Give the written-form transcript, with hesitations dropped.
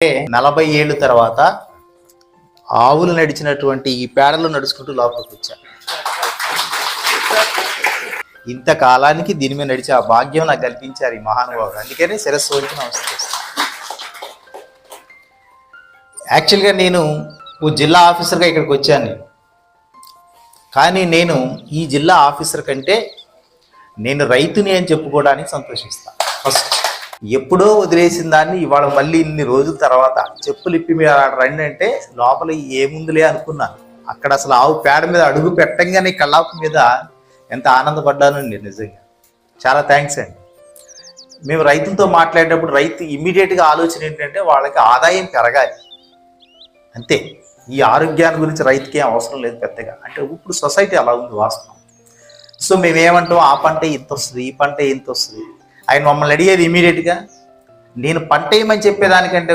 40 ఏళ్ళ తర్వాత ఆవులు నడిచినటువంటి ఈ పేడలు నడుచుకుంటూ లోపలికి వచ్చా. ఇంతకాలానికి దీని మీద నడిచే ఆ భాగ్యం నాకు కల్పించారు ఈ మహానుభావుడు. అందుకనే శిరస్సు వంచి నమస్కరిస్తాను. యాక్చువల్గా నేను ఓ జిల్లా ఆఫీసర్గా ఇక్కడికి వచ్చాను. కానీ నేను ఈ జిల్లా ఆఫీసర్ కంటే నేను రైతుని అని చెప్పుకోవడానికి సంతోషిస్తాను. ఫస్ట్ ఎప్పుడో వదిలేసిన దాన్ని ఇవాళ మళ్ళీ ఇన్ని రోజుల తర్వాత చెప్పులు ఇప్పి మీరు రండి అంటే లోపల ఏముందిలే అనుకున్నాను. అక్కడ అసలు ఆవు పేడ మీద అడుగు పెట్టంగానే కళ్ళాపు మీద ఎంత ఆనందపడ్డానండి. నిజంగా చాలా థ్యాంక్స్ అండి. మేము రైతులతో మాట్లాడేటప్పుడు రైతు ఇమ్మీడియట్గా ఆలోచన ఏంటంటే వాళ్ళకి ఆదాయం పెరగాలి అంతే. ఈ ఆరోగ్యాన్ని గురించి రైతుకి ఏం అవసరం లేదు పెద్దగా. అంటే ఇప్పుడు సొసైటీ అలా ఉంది వాస్తవం. సో మేమేమంటాం, ఆ పంట ఇంత వస్తుంది, ఈ పంట ఇంత వస్తుంది. ఆయన మమ్మల్ని అడిగేది ఇమీడియట్గా నేను పంట వేయమని చెప్పేదానికంటే